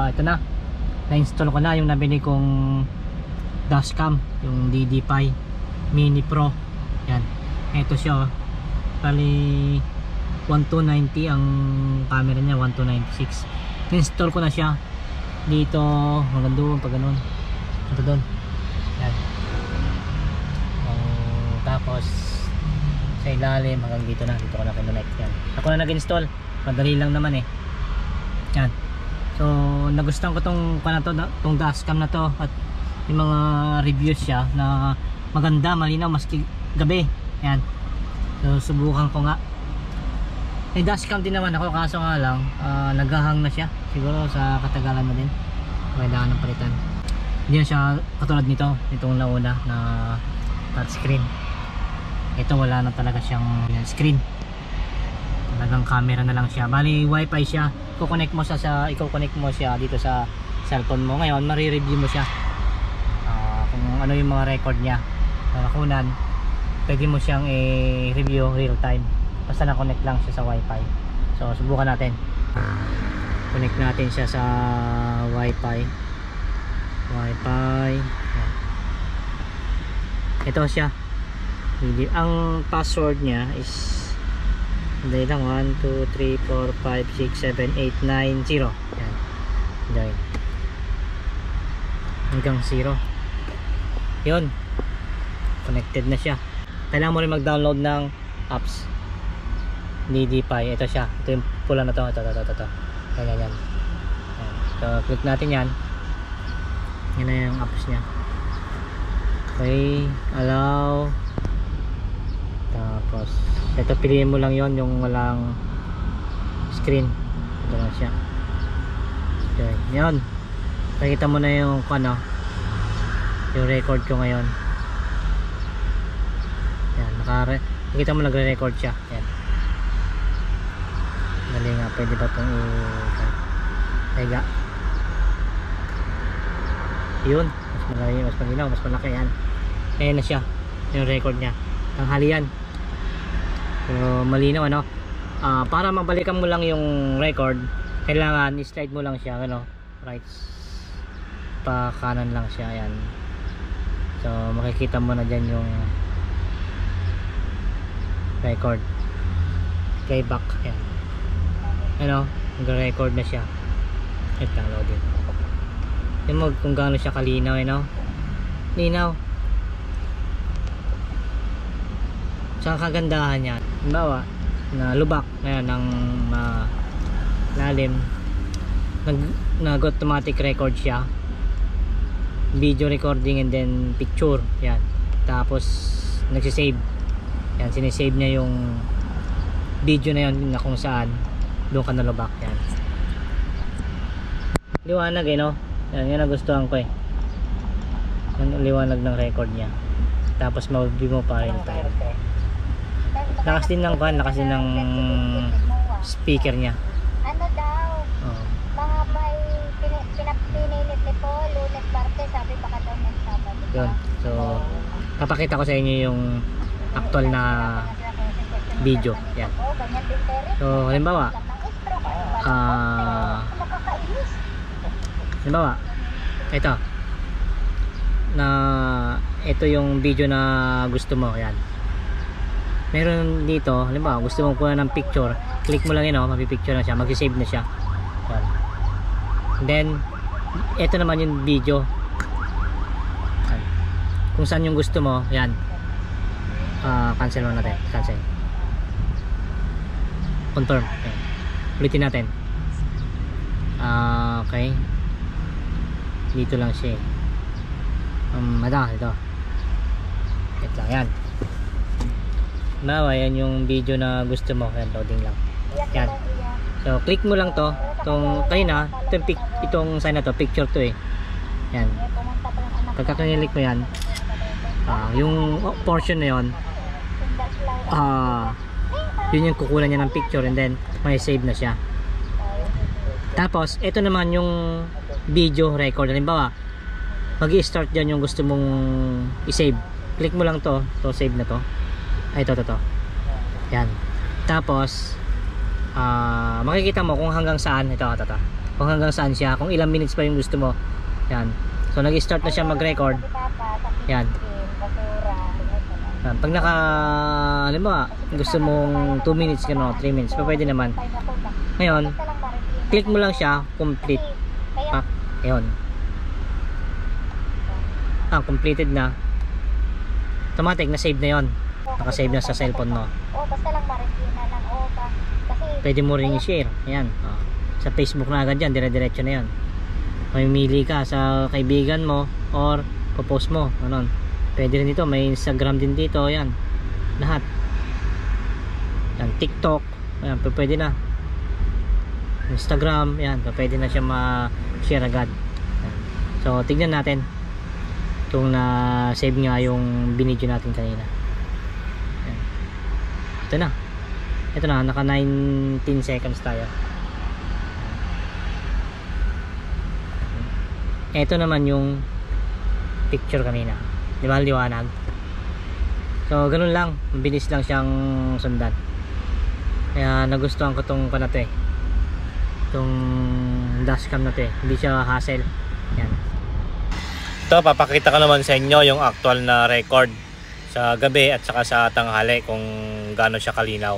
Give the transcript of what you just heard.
Ito na-install ko na yung nabili kong dashcam, yung DD5 Mini Pro. Yan, ito siya, bali 1290 ang camera niya, 1296. Install ko na siya dito, hanggang doon, pag ganun, ito doon. Yan. Tapos sa ilalim hanggang dito ko na kinonect. Yan, ako na nag-install, madali lang naman eh. Yan, so nagustuhan ko tong dashcam na to, at yung mga reviews siya na maganda, malinaw maski gabi. Yan, so subukan ko nga. May dashcam din naman ako, kaso nga lang naghahang na siya, siguro sa katagalan na din, kailangan ng palitan. Hindi na siya katulad nitong nauna na touchscreen. Ito wala na talaga siyang screen, talagang camera na lang siya. Bali wifi siya, i-connect mo siya dito sa cellphone mo. Ngayon mari-review mo siya kung ano yung mga record niya na nakunan. Pwede mo siyang i-review real time basta na-connect lang siya sa wifi. So subukan natin, connect natin siya sa wifi. Ito siya. Ang password niya is dahil lang 1 2 3 4 5 6 7 8 9 0. Yan, dahil hanggang 0. Yun, connected na siya. Kailangan mo rin mag-download ng apps DD5. Ito siya, ito yung pula na to. Ito. Yan. So click natin yan. Yan na yung apps nya. Okay, allow. Tapos ito, piliin mo lang yon, yung walang screen. Ito lang siya. Okay, yan, nakita mo na yung yung record ko ngayon. Yan, nakita mo nagre-record siya. Yan, dali nga, pwede ba itong higa? Yun, mas malinaw, mas malaki. Yan, ayan na siya, yung record nya. Tanghali yan, so malinaw para mabalikan mo lang yung record, kailangan i-slide mo lang siya right pa kanan lang siya. Ayan, so makikita mo na dyan yung record. Play back. Ayan, nag-record na siya. Ito lang, loading. Yung kung gaano siya kalinaw, linaw. Sa kagandahan niya, halimbawa na lubak ngayon ng lalim, nag-automatic record siya, video recording and then picture. Yan, tapos nagsisave. Yan, sinisave niya yung video na yun na kung saan doon ka nalubak. Yan, liwanag yan yung nagustuhan ko yung liwanag ng record niya. Tapos mag-view mo pa rin tayo. Lakas din ng speaker niya. Ano daw? Mga may pinilit ni Paul, Lunes, Martes, sabi baka daw nagsabado. Yun. So, papakita ko sa inyo yung actual na video. Yan. So, halimbawa, ito yung video na gusto mo. Yan, meron dito, halimbawa gusto mong kuha ng picture, click mo lang mapipicture na siya, mag-save na siya. Yan. Then ito naman yung video. Yan, kung saan yung gusto mo. Yan, cancel mo natin, cancel, confirm. Yan, ulitin natin. Okay, dito lang siya. Ito lang. Yan, yan yung video na gusto mo. Yan, loading lang. Yan, so click mo lang to, kanina itong sign na to, picture to Yan, pagka click mo yan, yung portion na yun, yun yung kukunan niya ng picture, and then may save na siya. Tapos ito naman yung video record. Halimbawa mag-i-start dyan yung gusto mong i-save, click mo lang to save na to. Ito. Yan, tapos makikita mo kung hanggang saan. Ito. kung hanggang saan siya, kung ilang minutes pa yung gusto mo. Yan. So nag-start na siya mag-record. Yan. Yan. Pag naka, halimbawa, gusto mong 2 minutes, gano'n, 3 minutes, pa pwede naman. Ngayon, click mo lang siya, complete. Ah, ayun. Completed na. Automatic na save na yon. Naka-save na sa cellphone mo. Basta lang Marikina lang. Kasi Pwede mo ring i-share. Ayan. Sa Facebook na agad yan, dire-diretso na yan. Mamimili ka sa kaibigan mo or post mo. Ganon. Pwede rin dito, may Instagram din dito. Ayan. Lahat. Yan, TikTok. Ayan, pwede na. Instagram. Ayan, pwede na siya ma-share agad. Ayan. So, tignan natin kung na-save nga yung binidyo natin kanina. Ayan. Ito na. Ito na, naka 19 seconds tayo. Ito naman yung picture kanina. Di ba liwanag? So ganun lang, mabilis lang siyang sundan. Kaya nagustuhan ko tong to eh. Tong dashcam na to eh. Hindi siya hassle. Yan. Ito, papakita ko naman sa inyo yung actual na record sa gabi at saka sa tanghali kung gaano siya kalinaw.